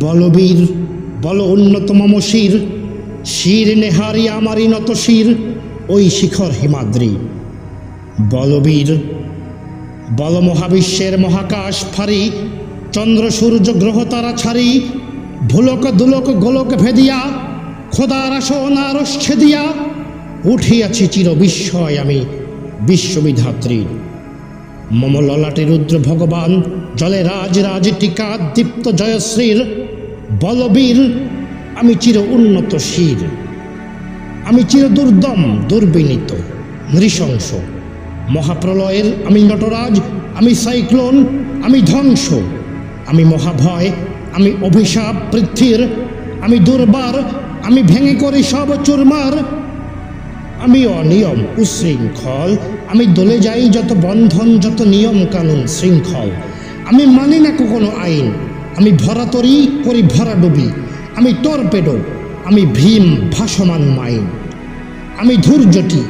বলবীর বল উন্নত মম শির, শির নেহারি আমারই নত শির, ওই শিখর হিমাদ্রি। বলবীর বল মহাবিশ্বের মহাকাশ ফারি, চন্দ্র সূর্য গ্রহ তারা ছাড়ি, ভুলক দুলক গোলক ভেদিয়া, খোদার আসন আরশ ছেদিয়া, উঠিয়াছি চির বিস্ময় আমি বিশ্ববিধাত্রীর। মম ললাটে রুদ্র ভগবান, জলে রাজ রাজ টিকা দীপ্ত জয়শ্রীর। বলবীর আমি চির উন্নত শির, আমি চির দুর্দম দুর্বিনীত নৃশংস। মহাপ্রলয়ের আমি নটরাজ, আমি সাইক্লোন, আমি ধ্বংস, আমি মহাভয়, আমি অভিশাপ পৃথ্বীর, আমি দুর্বার, আমি ভেঙে করি সব চুরমার। আমি অনিয়ম উশৃঙ্খল, আমি দলে যাই যত বন্ধন যত নিয়ম কানুন শৃঙ্খল। আমি মানি না কোনো আইন, আমি ভরাতরি করি ভরাডুবি, আমি টর্পেডো, আমি ভীম ভাসমান মাইন। আমি ধূর্যটি,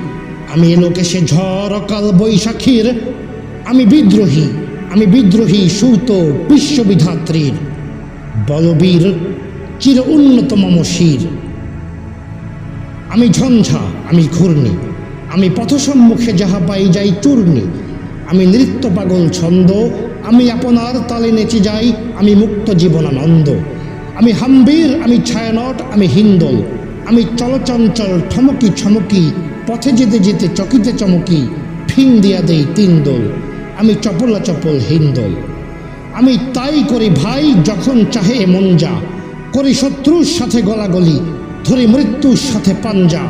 আমি এলোকেশে ঝড় অকাল বৈশাখীর। আমি বিদ্রোহী সূত বিশ্ববিধাত্রীর। বলবীর চির উন্নত মম শির, আমি ঝঞ্ঝা, আমি ঘূর্ণি, আমি পথসম্মুখে যাহা পাই যাই চূর্ণি। আমি নৃত্য পাগল ছন্দ, আমি আপনার তালে নেচে যাই, আমি মুক্ত জীবনানন্দ। আমি হাম্বীর, আমি ছায়ানট, আমি হিন্দোল, আমি চলচঞ্চল ঠমকি ছমকি, পথে যেতে যেতে চকিতে চমকি, ফিং দিয়া দেই তিন দোল। আমি চপলা চপল হিন্দোল, আমি তাই করি ভাই যখন চাহে মন যা, করি শত্রুর সাথে গলাগলি, ধরি মৃত্যুর সাথে পাঞ্জা।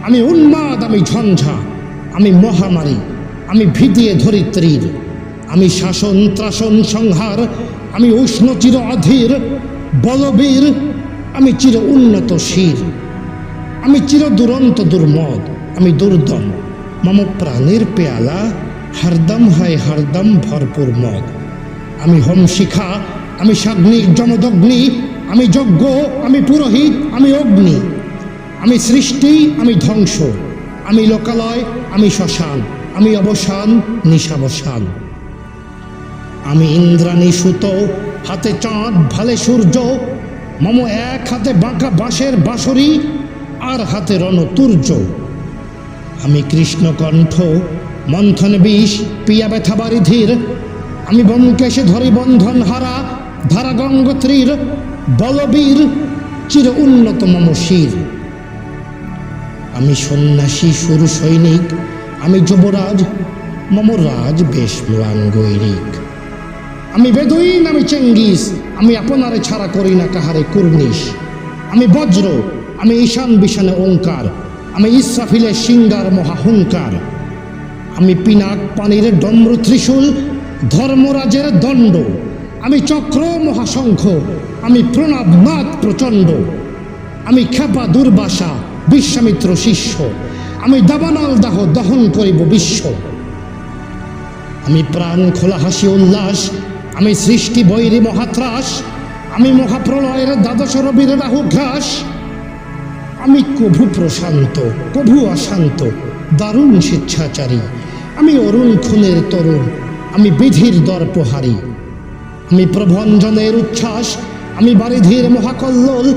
আমি উন্মাদ, আমি ঝঞ্ঝা, আমি মহামারী, আমি ভিদিয়ে ধরিত্রীর। আমি শাসন ত্রাসন সংহার, আমি উষ্ণ চির অধীর। বলবীর আমি চির উন্নত শির, আমি চির দুরন্ত দুর্মদ, আমি দুর্দম। মম প্রাণের পেয়ালা হরদম হয় হরদম ভরপুর মদ। আমি হোম শিখা, আমি সাগ্নিক যমদগ্নি, আমি যজ্ঞ, আমি পুরোহিত, আমি অগ্নি। আমি সৃষ্টি, আমি ধ্বংস, আমি লোকালয়, আমি শ্মশান, আমি অবসান নিশাবসান। আমি ইন্দ্রাণী সুত, হাতে চাঁদ ভালে সূর্য, মম এক হাতে বাঁকা বাঁশের বাঁশরি, আর হাতে রণতুর্য। আমি কৃষ্ণকণ্ঠ, মন্থন বিষ, পিয়া ব্যথা বারিধির। আমি ব্যোমকেশে ধরি বন্ধন হারা, ধারা গঙ্গোত্রীর। বলবীর চির উন্নত মম শির, আমি সন্ন্যাসী সুর সৈনিক, আমি যুবরাজ, মম রাজ বেশ ম্লান গৈরিক। আমি বেদুইন, আমি চেঙ্গিস, আমি আপনারে ছাড়া করি না কাহারে কুর্নিশ। আমি বজ্র, আমি ঈশান বিশানে ওঙ্কার, আমি ইসরাফিলের সিঙ্গার মহাহুঙ্কার। আমি পিনাক পানির ডম্র ত্রিশূল, ধর্মরাজের দণ্ড। আমি চক্র মহাশঙ্খ, আমি প্রণবনাথ প্রচণ্ড। আমি ক্ষেপা দুর্বাসা, বিশ্বামিত্র শিষ্য, আমি দাবানল দাহ দহন করিব বিশ্ব। আমি প্রাণ খোলা হাসি উল্লাস, আমি সৃষ্টি বৈরী মহাত্রাস, আমি মহাপ্রলয়ের দ্বাদশ রবির রাহু ঘ্রাস। আমি কভু প্রশান্ত কভু অশান্ত, দারুণ স্বেচ্ছাচারী, আমি অরুণ খুনের তরুণ, আমি বিধির দর্পহারী। আমি প্রভঞ্জনের উচ্ছ্বাস, আমি বারিধির মহাকল্লোল,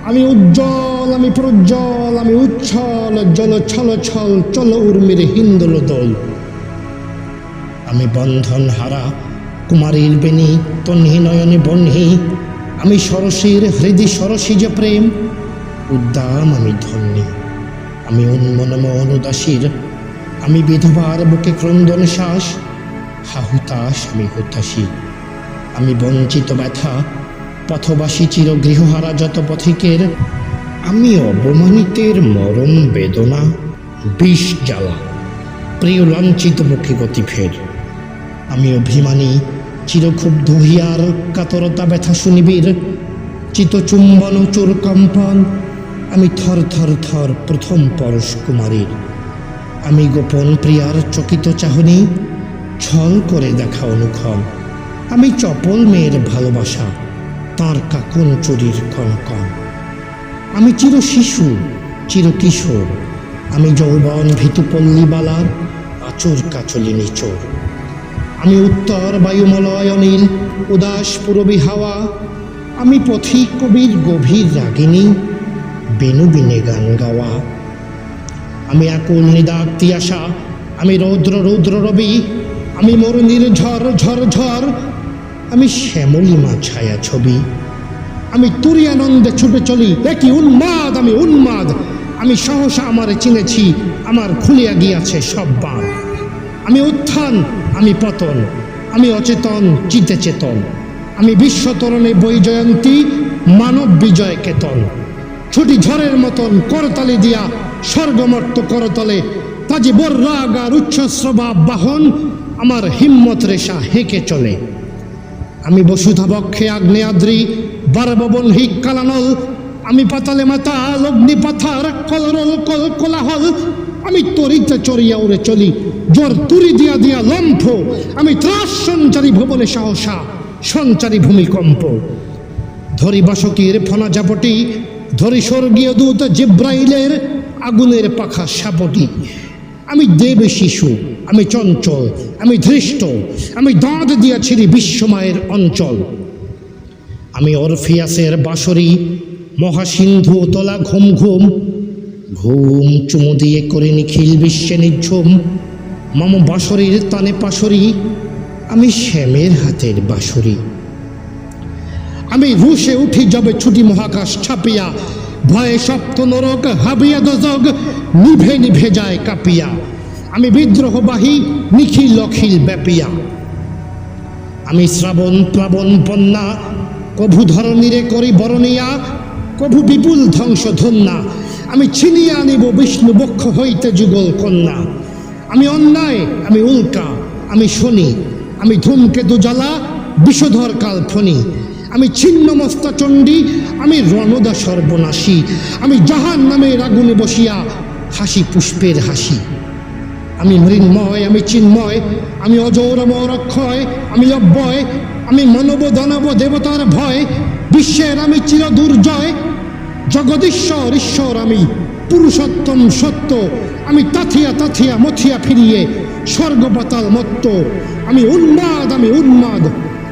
আমি উজ্জ্বল, আমি প্রজ্জ্বল, আমি উচ্ছল জল ছল ছল চল উর্মির হিন্দোল দোল। আমি বন্ধন হারা কুমারীর বেণী, তন্হি নয়নে বহ্নি। আমি সরসীর হৃদি সরসী যে প্রেম, উদ্দাম আমি ধন্যী। আমি উন্মনম অনুদাসীর, আমি বিধবার বুকে ক্রন্দন শ্বাস। হাহুতাস আমি হুতাশী, আমি বঞ্চিত ব্যথা পথবাসী চির গৃহহারা যত পথিকের। আমি অবমানিতের মরম বেদনা, বিষ জ্বালা প্রিয় লাঞ্ছিত মুখে গতি ফের। আমি অভিমানী চিরক্ষুব্ধ হিয়ার, কাতরতা ব্যথা শুনিবীর। চিতচুম্বন চোর কম্পন, আমি থর থর থর প্রথম পরশ কুমারীর। আমি গোপন প্রিয়ার চকিত চাহনি, ছল করে দেখা অনুক্ষণ। আমি চপল মেয়ের ভালোবাসা, তাঁর কাকুন চুরির কনকন। আমি চির শিশু চির কিশোর, আমি যৌবন ভীতুপল্লীবালার আচর কাচলিনী চোর। আমি উত্তর বায়ুমলয় অনিল, উদাস পুরবী হাওয়া, আমি পথিক কবির গভীর রাগিনী, বেনু বিনে গান গাওয়া। আমি আকুল নিদাগ তিয়াসা, আমি রৌদ্র রৌদ্র রবি, আমি মরুনির ঝড় ঝড় ঝড়, আমি শ্যামলিমা ছায়া ছবি। আমি তুরি আনন্দে ছুটে চলি, একই উন্মাদ, আমি উন্মাদ। আমি সহসা আমারে চিনেছি, আমার খুলিয়া গিয়াছে সব বাঁধ। আমি উত্থান, আমি পতন, আমি অচেতন চিতে চেতন। আমি বিশ্বতরণে বৈজয়ন্তী, মানব বিজয় কেতন। ছুটি ঝড়ের মতন করতালি দিয়া স্বর্গমর্ত করতলে, তাজি বর্রাগ আর উচ্ছ্বসভাব বাহন, আমার হিম্মত রেশা হেঁকে চলে। আমি বসুধা বক্ষে আগ্নেয়াদ্রি, বারববন হিক কালানল। আমি পাতালে মাতাল অগ্নিপাথার কলরল কল কোলাহল। আমি তরিতে চড়িয়া উড়ে চলি, জোর তুরি দিয়া দিয়া লম্ফ। আমি ত্রাস সঞ্চারী ভবনে সাহসা, সঞ্চারী ভূমিকম্প। ধরি বাসকির ফনা ঝাপটি, ধরি স্বর্গীয় দূত জিব্রাইলের আগুনের পাখা সাপটি। আমি দেবে শিশু, আমি চঞ্চল, আমি ধৃষ্ট, আমি দাঁত দিয়াছিলি বিশ্বমায়ের অঞ্চল। আমি অরফিয়াসের বাঁশরি, মহাসিন্ধু তোলা ঘুম ঘুম। ঘুম চুমু দিয়ে করে নিখিল বিশ্বে নিঝুম। মম বাঁশরির তানে পাশরি, আমি শ্যামের হাতের বাঁশরি। আমি রুশে উঠি যবে ছুটি মহাকাশ ছাপিয়া, ভয়ে সপ্ত নরক হাবিয়া দজগ নিভে নিভে যায় কাঁপিয়া। আমি বিদ্রোহবাহী নিখিল অখিল ব্যাপিয়া। আমি শ্রাবণ প্লাবন বন্যা, কভু ধরণীরে করি বরণিয়া, কভু বিপুল ধ্বংস ধন্যা। আমি ছিনিয়ে আনিব বিষ্ণু বক্ষ হইতে যুগল কন্যা। আমি অন্যায়, আমি উল্কা, আমি শনি, আমি ধূমকেতু জ্বালা বিষধর কাল ফণি। আমি ছিন্ন মস্তা চণ্ডী, আমি রণদা সর্বনাশী। আমি জাহান নামের আগুনে বসিয়া হাসি পুষ্পের হাসি। আমি মৃন্ময়, আমি চিন্ময়, আমি অজর অমর অক্ষয়, আমি অব্যয়, আমি মানব দানব দেবতার ভয়। বিশ্বের আমি চির দুর্জয়, জগদীশ্বর ঈশ্বর আমি, পুরুষোত্তম সত্য। আমি তাথিয়া তাথিয়া মথিয়া ফিরিয়ে স্বর্গ পাতাল মত্ত। আমি উন্মাদ, আমি উন্মাদ,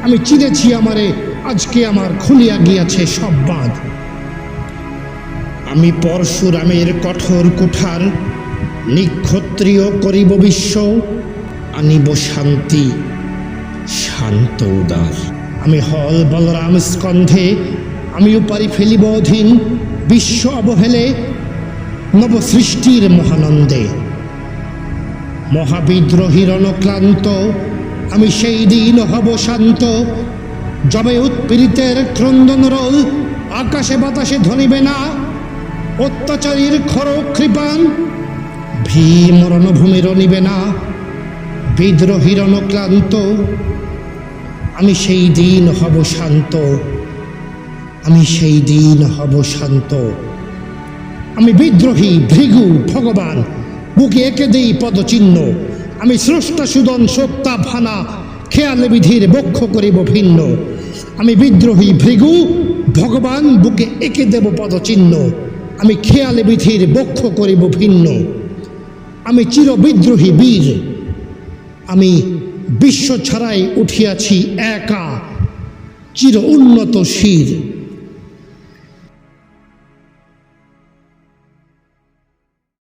আমি চিনেছি আমারে, আজকে আমার খুলিয়া গিয়াছে সব বাঁধ। আমি পরশুরামের কঠোর কুঠার, নিক্ষত্রিয় করিব বিশ্ব, আনিব শান্তি শান্ত উদার। আমি হল বলরাম স্কন্ধে, আমিও পারি ফেলিব অধীন বিশ্ব অবহেলে নব সৃষ্টির মহানন্দে। মহাবিদ্রোহীর অনক্লান্ত, আমি সেই দিন হব শান্ত, যবে উৎপীড়িতের ক্রন্দন রোল আকাশে বাতাসে ধ্বনিবে না। অত্যাচারীর খর কৃপান ভীম রণভূমির নিবে না। বিদ্রোহীর অনক্লান্ত, আমি সেই দিন হব শান্ত, আমি সেই দিন হব শান্ত। আমি বিদ্রোহী ভৃগু ভগবান, বুকে এঁকে দেই পদচিহ্ন। আমি স্রষ্টা সুদন সত্তা ভানা, খেয়ালে বিধির বক্ষ করিব ভিন্ন। আমি বিদ্রোহী ভৃগু ভগবান, বুকে এঁকে দেব পদচিহ্ন। আমি খেয়ালে বিধির বক্ষ করিব ভিন্ন। আমি চির বিদ্রোহী বীর, আমি বিশ্ব ছাড়াই উঠিয়াছি একা, চির উন্নত শির।